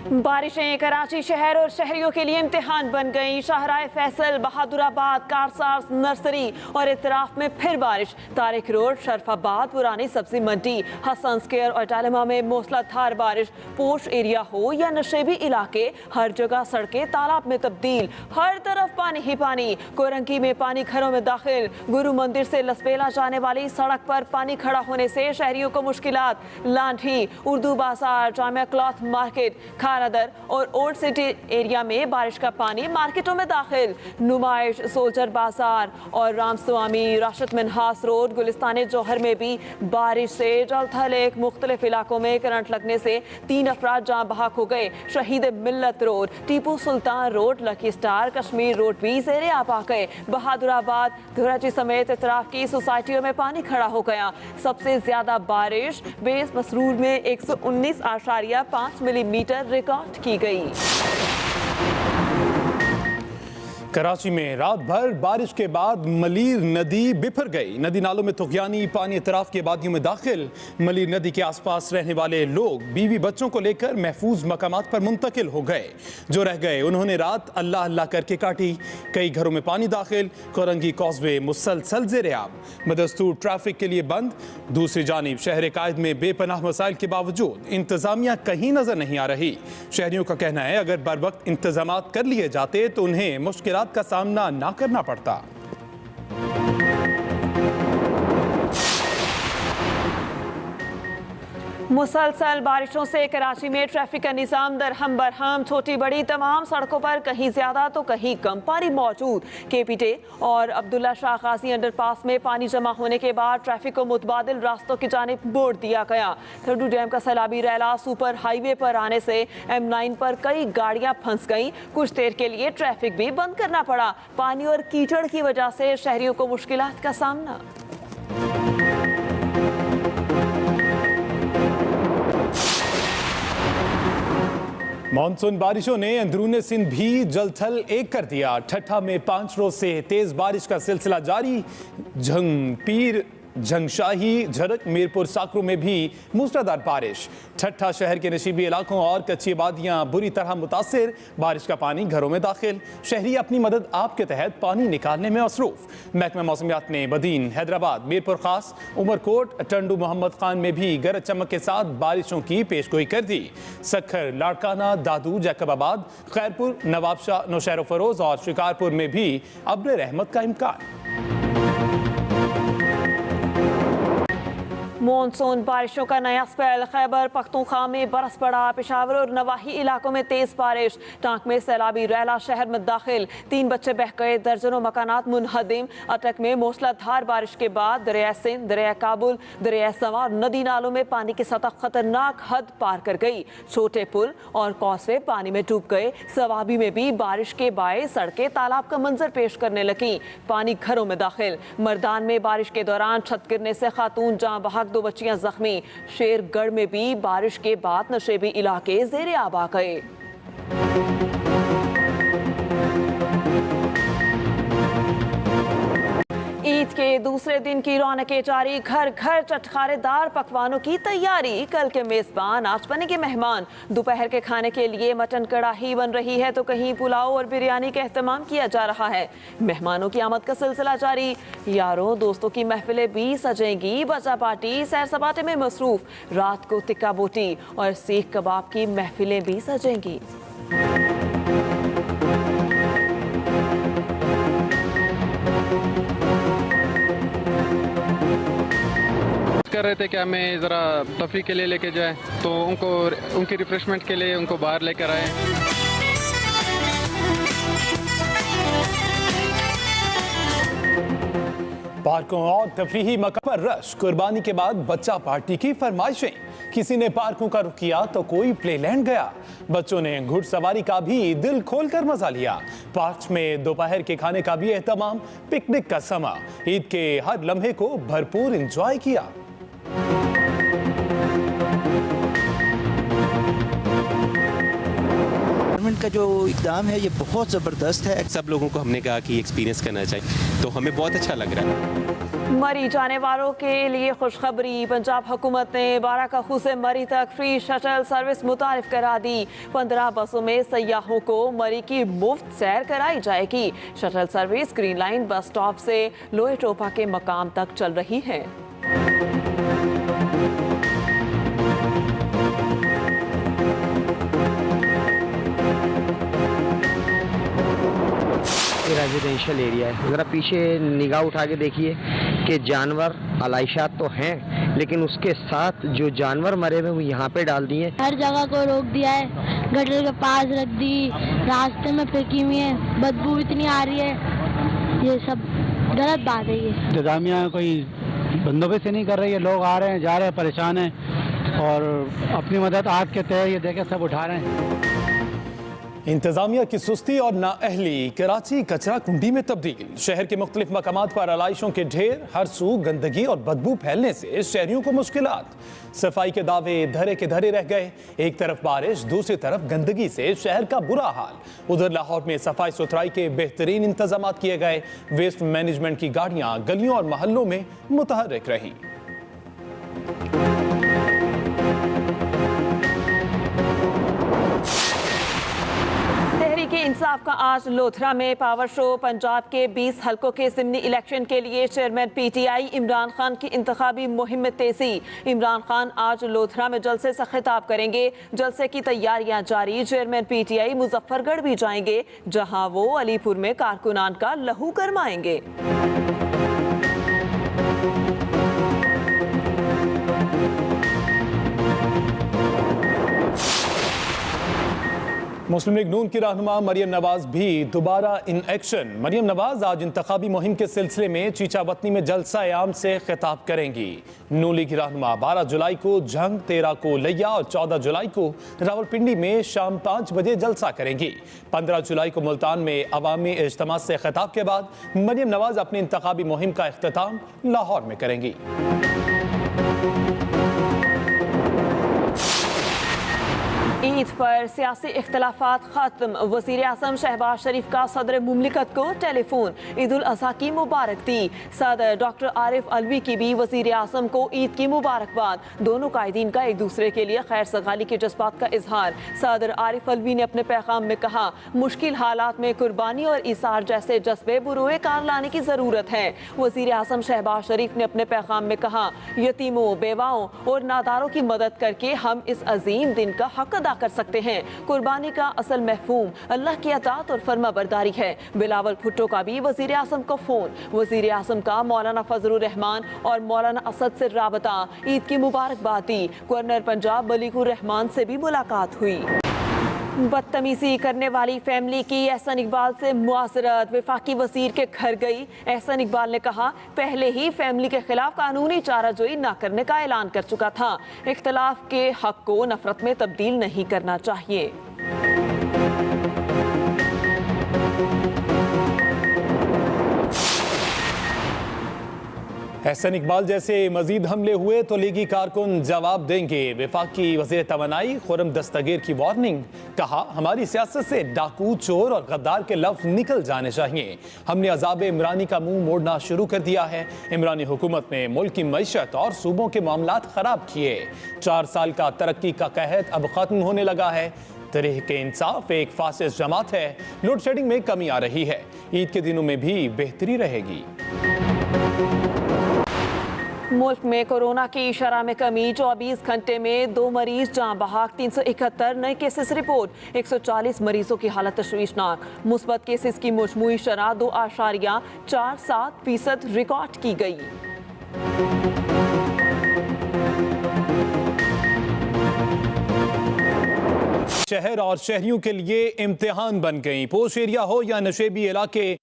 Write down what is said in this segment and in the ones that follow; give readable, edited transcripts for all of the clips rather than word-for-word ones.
बारिशें कराची शहर और शहरियों के लिए इम्तिहान बन गई। शाहराह फैसल, बहादुराबाद, कारसार, नर्सरी और इतराफ में फिर बारिश। तारिक रोड, शरफाबाद, पुरानी सब्जी मंडी, हसन स्क्वायर और डालमा में मूसलाधार बारिश। पोश एरिया हो या नशेबी इलाके, हर जगह सड़कें तालाब में तब्दील। हर तरफ पानी ही पानी। कोरंगी में पानी घरों में दाखिल। गुरु मंदिर से लसबेला जाने वाली सड़क पर पानी खड़ा होने से शहरियों को मुश्किलात। लांठी, उर्दू बाजार, जामिया क्लॉथ मार्केट, खारादर और ओल्ड सिटी एरिया में बारिश का पानी मार्केटों में दाखिल। नुमाइश, सोल्जर बाजार और रामस्वामी, राशिद मिन्हास रोड, गुलिस्तान जौहर में भी बारिश से जलथल एक मुख्तलिफ इलाकों में करंट लगने से 3 अफराद जाँ बहक हो गए। Shaheed Millat road, Tipu Sultan road, lucky star, Kashmir road भी ज़ेरे आब आ गए। बहादुराबाद, धुराची समेत इतराफ की सोसाइटियों में पानी खड़ा हो गया। सबसे ज्यादा बारिश बेस मसरूर में 119.5 मिलीमीटर रिकॉर्ड की गई। कराची में रात भर बारिश के बाद मलीर नदी बिफर गई। नदी नालों में तुगयानी पानी इतराफ की आबादियों में दाखिल। मलीर नदी के आसपास रहने वाले लोग बीवी बच्चों को लेकर महफूज मकामात पर मुंतकिल हो गए। जो रह गए उन्होंने रात अल्लाह अल्लाह करके काटी। कई घरों में पानी दाखिल। कोरंगी कॉजवे मुसलसल ज़ेरे आब, बदस्तूर ट्रैफिक के लिए बंद। दूसरी जानिब शहर कायद में बेपनाह मसाइल के बावजूद इंतजामिया कहीं नजर नहीं आ रही। शहरियों का कहना है अगर बर वक्त इंतजाम कर लिए जाते तो उन्हें मुश्किलात का सामना ना करना पड़ता। मुसलसल बारिशों से कराची में ट्रैफिक का निज़ाम दरहम बरहम। छोटी बड़ी तमाम सड़कों पर कहीं ज्यादा तो कहीं कम पानी मौजूद। केपीटे और अब्दुल्ला शाह गाजी अंडरपास में पानी जमा होने के बाद ट्रैफिक को मुतबादिल रास्तों की जानिब मोड़ दिया गया। थर्डू डैम का सैलाबी रैला सुपर हाईवे पर आने से M9 पर कई गाड़ियां फंस गईं। कुछ देर के लिए ट्रैफिक भी बंद करना पड़ा। पानी और कीचड़ की वजह से शहरियों को मुश्किलात का सामना। मानसून बारिशों ने अंदरूनी सिंध भी जलथल एक कर दिया। ठट्ठा में 5 रोज से तेज बारिश का सिलसिला जारी। झंग पीर, झंगशाही, झरक, मीरपुर, साकरू में भी मूसलाधार बारिश। ठट्ठा शहर के नशीबी इलाकों और कच्ची आबादियां बुरी तरह मुतासिर। बारिश का पानी घरों में दाखिल। शहरी अपनी मदद आप के तहत पानी निकालने में मसरूफ। महकमा मौसमियात ने बदीन, हैदराबाद, मीरपुर खास, उमरकोट, टंडू, मोहम्मद खान में भी गरज चमक के साथ बारिशों की पेशगोई कर दी। सखर, लाड़काना, दादू, जैकबाबाद, खैरपुर, नवाबशाह, नौशहर फरोज और शिकारपुर में भी अब्र रहमत का इम्कान। मॉनसून बारिशों का नया स्पेल। खैबर पख्तूनख्वा में बरस पड़ा। पेशावर और नवाही इलाकों में तेज बारिश। टांक में सैलाबी रैला शहर में दाखिल। 3 बच्चे बह गए, दर्जनों मकानात मुनहदिम। अटक में मूसलाधार बारिश के बाद दरिया सिंध, दरिया काबुल, दरिया सवार नदी नालों में पानी की सतह खतरनाक हद पार कर गई। छोटे पुल और कॉसवे पानी में डूब गए। सवाबी में भी बारिश के बायस सड़कें तालाब का मंजर पेश करने लगी। पानी घरों में दाखिल। मर्दान में बारिश के दौरान छत गिरने से खातून जाँ बहक, 2 बच्चियां जख्मी। शेरगढ़ में भी बारिश के बाद नशेबी इलाके ज़ेरे आब आ गए। ईद के दूसरे दिन की रौनकें जारी। घर घर चटखारेदार पकवानों की तैयारी। कल के मेजबान आज बनेंगे मेहमान। दोपहर के खाने के लिए मटन कड़ाही बन रही है तो कहीं पुलाव और बिरयानी का एहतमाम किया जा रहा है। मेहमानों की आमद का सिलसिला जारी। यारों दोस्तों की महफिलें भी सजेंगी। बचा पार्टी सैर सपाटे में मसरूफ। रात को टिक्का बोटी और सीख कबाब की महफिलें भी सजेंगी। कर रहे थे कि हमें ज़रा तफरी के लिए लेके जाएं, तो उनको उनकी रिफ्रेशमेंट के लिए उनको बाहर लेकर आए। पार्कों और तफरीही मकाम पर रश। कुर्बानी के बाद बच्चा पार्टी की फरमाइशें। किसी ने पार्कों का रुख किया तो कोई प्लेलैंड गया। बच्चों ने घुड़सवारी का भी दिल खोलकर मजा लिया। पार्क में दोपहर के खाने का भी एहतमाम। पिकनिक का समा। ईद के हर लम्हे को भरपूर एंजॉय किया। गवर्नमेंट का जो इक़दाम है ये बहुत ज़बरदस्त है। सब लोगों को हमने कहा कि एक्सपीरियंस करना चाहिए, तो हमें बहुत अच्छा लग रहा है। मरी जाने वालों के लिए खुशखबरी। पंजाब हुकूमत ने 12 कखू से मरी तक फ्री शटल सर्विस मुतारिफ करा दी। 15 बसों में सयाहों को मरी की मुफ्त सैर कराई जाएगी। Shuttle service green line bus stop से लोहे टोपा के मकाम तक चल रही है। रेजिडेंशियल एरिया है, ज़रा पीछे निगाह उठा के देखिए कि जानवर आलाइशात तो हैं, लेकिन उसके साथ जो जानवर मरे हुए वो यहाँ पे डाल दिए। हर जगह को रोक दिया है, गटर के पास रख दी, रास्ते में फेंकी हुई है, बदबू इतनी आ रही है, ये सब गलत बात है। ये इंतजामिया कोई बंदोबस्त नहीं कर रही है, लोग आ रहे हैं जा रहे हैं परेशान हैं और अपनी मदद आज के तय ये देखे सब उठा रहे हैं। इंतजामिया की सुस्ती और नाअहली, कराची कचरा कुंडी में तब्दील। शहर के मुख्तलिफ मकामात पर आलाइशों के ढेर, हर सू गंदगी और बदबू फैलने से शहरियों को मुश्किलात। सफाई के दावे धरे के धरे रह गए। एक तरफ बारिश, दूसरी तरफ गंदगी से शहर का बुरा हाल। उधर लाहौर में सफाई सुथराई के बेहतरीन इंतजाम किए गए। वेस्ट मैनेजमेंट की गाड़ियां गलियों और मोहल्लों में मुतहर्रिक रही। तहरीक इंसाफ का आज लोथरा में पावर शो। पंजाब के 20 हलकों के ज़िमनी इलेक्शन के लिए चेयरमैन पीटीआई इमरान खान की इंतखाबी मुहिम में तेजी। इमरान खान आज लोथरा में जलसे से खिताब करेंगे। जलसे की तैयारियां जारी। चेयरमैन पीटीआई मुजफ्फरगढ़ भी जाएंगे, जहां वो अलीपुर में कारकुनान का लहू गरमाएंगे। मुस्लिम लीग नून की रहनुमा मरियम नवाज भी दोबारा इन एक्शन। मरियम नवाज आज इंतखाबी मुहिम के सिलसिले में चीचावतनी में जलसा आम से खिताब करेंगी। नून लीग की रहनुमा 12 जुलाई को झंग, 13 को लिया और 14 जुलाई को रावलपिंडी में शाम 5 बजे जलसा करेंगी। 15 जुलाई को मुल्तान में अवामी इज्तिमा से खिताब के बाद मरियम नवाज अपनी इंतखाबी मुहिम का इख्तिताम लाहौर में करेंगी। ईद पर सियासी इख्तलाफात खत्म। वज़ीर आज़म शहबाज शरीफ का सदर मुमलिकत को टेलीफोन, ईद उल अज़हा की मुबारक दी। सदर डॉक्टर आरिफ अलवी की भी वज़ीर आज़म को ईद की मुबारकबाद। दोनों कायदीन का एक दूसरे के लिए खैर सगाली के जज्बात का इजहार। सदर आरिफ अलवी ने अपने पैगाम में कहा, मुश्किल हालात में कुर्बानी और इसार जैसे जज्बे बुरोए कार लाने की ज़रूरत है। वज़ीर आज़म शहबाज शरीफ ने अपने पैगाम में कहा, यतीमों, बेवाओं और नादारों की मदद करके हम इस अजीम दिन का हक अदा कर सकते हैं। कुर्बानी का असल महफूम अल्लाह की अतात और फर्माबरदारी है। बिलावल भुट्टो का भी वजीर आज़म को फोन। वजीर आज़म का मौलाना फजलुर रहमान और मौलाना असद से राबता, ईद की मुबारकबाद दी। गवर्नर पंजाब मलिकुर रहमान से भी मुलाकात हुई। बदतमीजी करने वाली फैमिली की एहसन इकबाल से मुआसरत। वफाकी वजीर के घर गई। एहसन इकबाल ने कहा, पहले ही फैमिली के खिलाफ कानूनी चाराजोई न करने का ऐलान कर चुका था। इख्तलाफ के हक को नफरत में तब्दील नहीं करना चाहिए। एहसन इकबाल जैसे मजीद हमले हुए तो लीगी कारकुन जवाब देंगे। वफाकी वज़ीर तवानाई खुर्रम दस्तगीर की वार्निंग। कहा, हमारी सियासत से डाकू, चोर और गद्दार के लफ्ज़ निकल जाने चाहिए। हमने अज़ाब इमरानी का मुंह मोड़ना शुरू कर दिया है। इमरानी हुकूमत ने मुल्क की मईशत और सूबों के मामलात ख़राब किए। 4 साल का तरक्की का कहत अब ख़त्म होने लगा है। तहरीक इंसाफ एक फासिस्ट जमात है। लोड शेडिंग में कमी आ रही है। ईद के दिनों में भी बेहतरी रहेगी। मुल्क में कोरोना की शरह में कमी। 24 घंटे में 2 मरीज जान बहक। 371 नए केसेस रिपोर्ट। 140 मरीजों की हालत तशवीशनाक। मुस्बत केसेस की मजमूई शरह 2.47% रिकॉर्ड की गई। शहर और शहरियों के लिए इम्तिहान बन गई। पोश एरिया हो या नशेबी इलाके,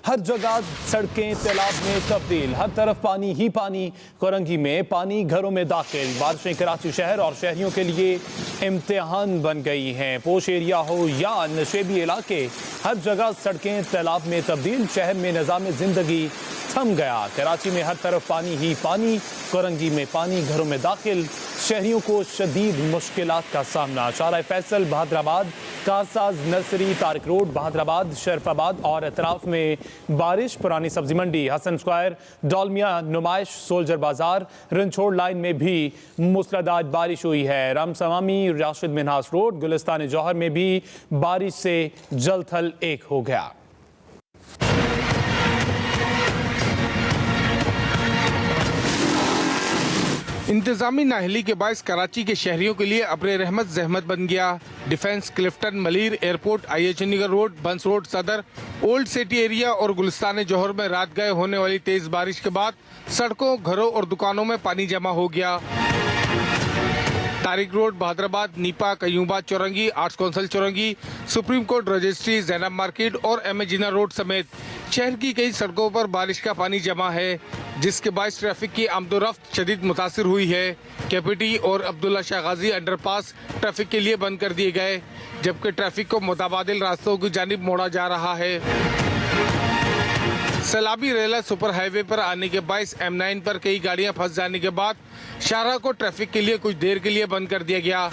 हर जगह सड़कें तालाब में तब्दील। हर तरफ पानी ही पानी। कोरंगी में पानी घरों में दाखिल। बारिशें कराची शहर और शहरियों के लिए इम्तिहान बन गई हैं। पोश एरिया हो या नशेबी इलाके, हर जगह सड़कें तालाब में तब्दील। शहर में निज़ाम जिंदगी थम गया। कराची में हर तरफ पानी ही पानी। कोरंगी में पानी घरों में दाखिल। शहरियों को शदीद मुश्किलात का सामना। शाहराह फैसल, बहादुराबाद, कारसाज नर्सरी, तारिक रोड, बहादुराबाद, शरफाबाद और अतराफ में बारिश। पुरानी सब्जी मंडी, हसन स्क्वायर, डोलमिया नुमाइश, सोल्जर बाजार, रनछोड़ लाइन में भी मूसलाधार बारिश हुई है। रामसवामी, राशिद मिन्हास रोड, गुलिस्तान जौहर में भी बारिश से जल थल एक हो गया। इंतजामी नाअहली के बायस कराची के शहरियों के लिए अब्र रहमत जहमत बन गया। Defence, Clifton, Malir airport, IH Chandigarh road, बंस road Saddar, old city area और गुलिस्तान जौहर में रात गए होने वाली तेज बारिश के बाद सड़कों, घरों और दुकानों में पानी जमा हो गया। तारिक रोड, बहादुराबाद, नीपा, कयूबा Chowrangi, arts council Chowrangi, supreme court registry, Zainab market और MA जिना रोड समेत शहर की कई सड़कों पर बारिश का पानी जमा है, जिसके बायस ट्रैफिक की आमदोरफ्त शदीद मुतासिर हुई है। KPT और अब्दुल्ला शाह गाजी अंडरपास ट्रैफिक के लिए बंद कर दिए गए, जबकि ट्रैफिक को मुताबादिल रास्तों की जानिब मोड़ा जा रहा है। सैलाबी रेला सुपर हाईवे पर आने के बायस M9 पर कई गाड़ियां फंस जाने के बाद शाहराह को ट्रैफिक के लिए कुछ देर के लिए बंद कर दिया गया।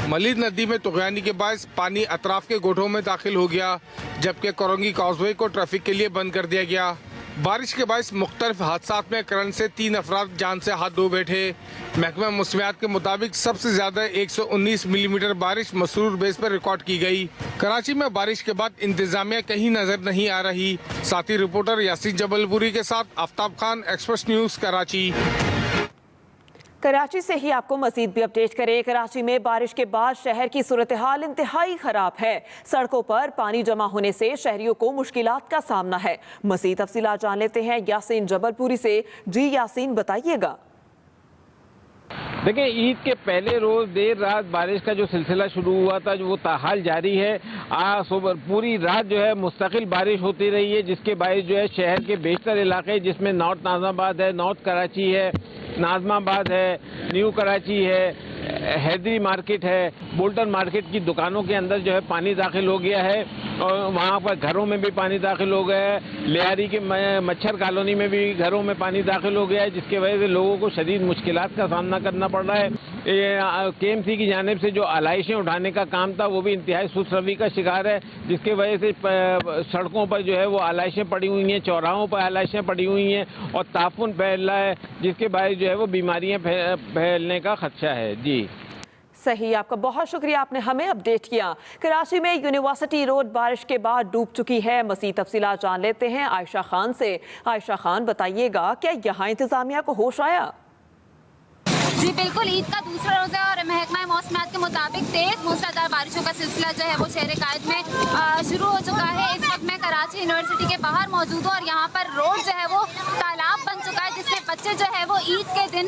मलीर नदी में तुगयानी के बायस पानी अतराफ के गोठों में दाखिल हो गया, जबकि कोरंगी कॉजवे को ट्रैफिक के लिए बंद कर दिया गया। बारिश के बायस मुख्तलिफ हादसात में करंट से 3 अफराद जान से हाथ धो बैठे। महकमा मौसमियात के मुताबिक सबसे ज्यादा 119 मिलीमीटर बारिश मसरूर बेस पर रिकॉर्ड की गई। कराची में बारिश के बाद इंतजामिया कहीं नजर नहीं आ रही। साथी रिपोर्टर यासीन जबलपुरी के साथ आफ्ताब खान, एक्सप्रेस न्यूज कराची। कराची से ही आपको मजीद भी अपडेट करें। कराची में बारिश के बाद शहर की सूरत हाल इंतहाई खराब है। सड़कों पर पानी जमा होने से शहरियों को मुश्किलात का सामना है। मजीद तफसीलात जान लेते हैं यासीन जबलपुरी से। जी यासीन, बताइएगा। देखिए, ईद के पहले रोज देर रात बारिश का जो सिलसिला शुरू हुआ था वो ताहाल जारी है। आज सुबह पूरी रात जो है मुस्तकिल बारिश होती रही है, जिसके बायस जो है शहर के बेशतर इलाके, जिसमें नॉर्थ नाजमाबाद है, नॉर्थ कराची है, नाजमाबाद है, न्यू कराची है, हैदरी मार्केट है, बोल्टन मार्केट की दुकानों के अंदर जो है पानी दाखिल हो गया है और वहाँ पर घरों में भी पानी दाखिल हो गया है। लियारी के मच्छर कॉलोनी में भी घरों में पानी दाखिल हो गया है, जिसके वजह से लोगों को शदीद मुश्किलात का सामना करना पड़ रहा है। KMC की जानिब से जो आलाइशें उठाने का काम था वो भी इंतहाई सुस्त-रवी का शिकार है, जिसके वजह से सड़कों पर जो है वो आलाइशें पड़ी हुई हैं, चौराहों पर आलाइशें पड़ी हुई हैं और ताफुन फैल रहा है, जिसके बायस जो है वो बीमारियाँ फैलने का खदशा है। जी सही, आपका बहुत शुक्रिया, आपने हमें अपडेट किया। कराची में यूनिवर्सिटी रोड बारिश के बाद डूब चुकी है। मज़ीद तफसीलात जान लेते हैं आयशा खान से। आयशा खान, बताइएगा, क्या यहाँ इंतजामिया को होश आया? जी बिल्कुल, ईद का दूसरा रोज़ा और महकमा मौसमियात के मुताबिक तेज़ मूसलाधार बारिशों का सिलसिला जो है वो शहर कायद में शुरू हो चुका है। इस वक्त मैं कराची यूनिवर्सिटी के बाहर मौजूद हूँ और यहाँ पर रोड जो है वो तालाब बन चुका है, जिसमें बच्चे जो है वो ईद के दिन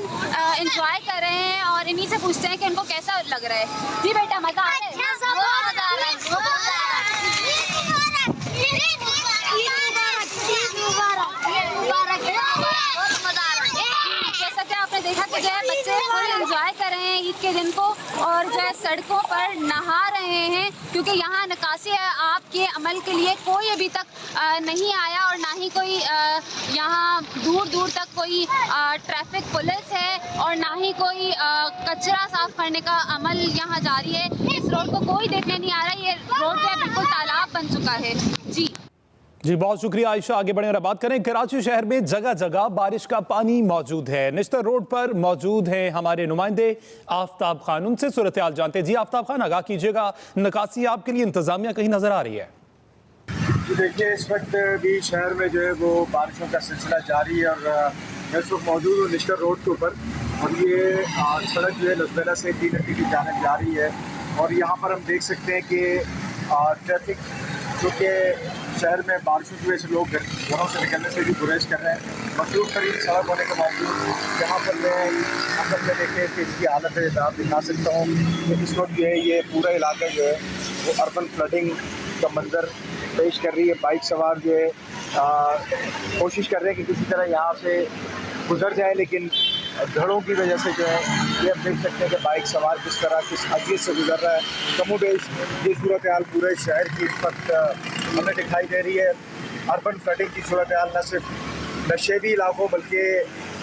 इंजॉय कर रहे हैं और इन्हीं से पूछते हैं कि इनको कैसा लग रहा है। जी बेटा, मज़ा आ रहा है? जैसा कि आपने देखा कि जो है बच्चे फुल एंजॉय कर रहे हैं ईद के दिन को और जो है सड़कों पर नहा रहे हैं, क्योंकि यहाँ निकासी आपके अमल के लिए कोई अभी तक नहीं आया और ना ही कोई यहाँ दूर दूर तक कोई ट्रैफिक पुलिस है और ना ही कोई कचरा साफ करने का अमल यहाँ जारी है। इस रोड को कोई देखने नहीं आ रहा, ये रोड जो है बिल्कुल तालाब बन चुका है। जी, बहुत शुक्रिया आयशा। आगे बढ़े और बात करें। कराची शहर में जगह जगह बारिश का पानी मौजूद है। निश्तर रोड पर मौजूद हैं हमारे नुमाइंदे आफ्ताब खान, उनसे सूरत हाल जानते हैं। जी आफ्ताब खान, आगाह कीजिएगा, निकासी आपके लिए इंतजामिया कहीं नजर आ रही है? देखिए, इस वक्त भी शहर में जो है वो बारिशों का सिलसिला जारी है और मैं इस वक्त मौजूद हूँ निश्तर रोड के ऊपर और ये सड़क जो है लसबेला से 3 नदी की जानिब जा रही है और यहाँ पर हम देख सकते हैं कि ट्रैफिक चूँकि शहर में बारिशों की वजह से लोग घरों से निकलने से भी गुरेज कर रहे हैं। मशहूर तरीन सड़क होने के बावजूद यहाँ पर मैं अंदर में देखे कि इसकी हालत है, आप दिखा सकता हूँ कि इस वक्त जो है ये पूरा इलाका जो है वो अर्बन फ्लडिंग का मंजर पेश कर रही है। बाइक सवार जो है कोशिश कर रहे हैं कि किसी तरह यहाँ से गुजर जाए, लेकिन घड़ों की वजह से जो है ये आप देख सकते हैं कि बाइक सवार किस तरह किस अजीज से गुजर रहा है। कमोबेश ये सूरत हाल पूरे शहर की इस वक्त हमें दिखाई दे रही है। अर्बन फ्लडिंग की सूरत हाल न सिर्फ नशेबी इलाकों बल्कि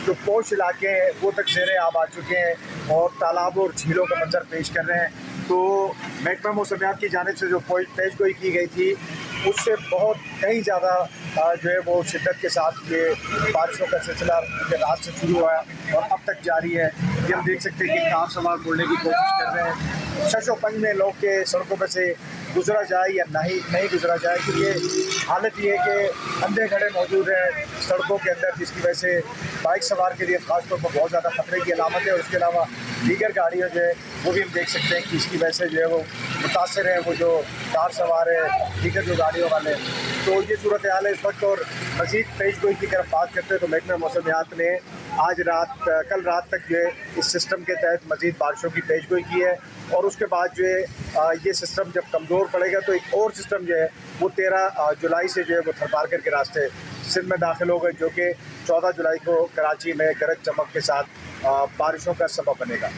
जो पोश इलाके हैं वो तक ज़ेरे आब आ चुके हैं और तालाबों और झीलों का मंजर पेश कर रहे हैं। तो महकमा मौसमियात की जानिब से जो पेशगोई की गई थी उससे बहुत कहीं ज़्यादा जो है वो शिद्दत के साथ ये बारिशों का सिलसिला रात से शुरू हुआ और अब तक जारी है। ये हम देख सकते हैं कि कार सवार मुड़ने की कोशिश कर रहे हैं। शशो पंज में लोग के सड़कों पर से गुजरा जाए या नहीं गुजरा जाए, क्योंकि हालत ये है कि अंधे खड़े मौजूद हैं सड़कों के अंदर, जिसकी वजह से बाइक सवार के लिए खासतौर पर बहुत ज़्यादा खतरे की अलामत है। और उसके अलावा दीगर गाड़ियाँ जो है वो भी हम देख सकते हैं कि इसकी वजह से जो है वो मुतासर है, वो जो कार सवार है, दीगर जो गाड़ियों वाले। तो ये सूरत हाल है इस वक्त। और मज़ीद पेशगोई की तरफ बात करते हैं तो महकमा मौसमियात ने कल रात तक जो है इस सिस्टम के तहत मज़ीद बारिशों की पेशगोई की है। और उसके बाद जो है ये सिस्टम जब कमज़ोर पड़ेगा तो एक और सिस्टम जो है वो 13 जुलाई से जो है वो थरपारकर के रास्ते सिंध में दाखिल होगा, जो कि 14 जुलाई को कराची में गरज चमक के साथ बारिशों का सबब बनेगा।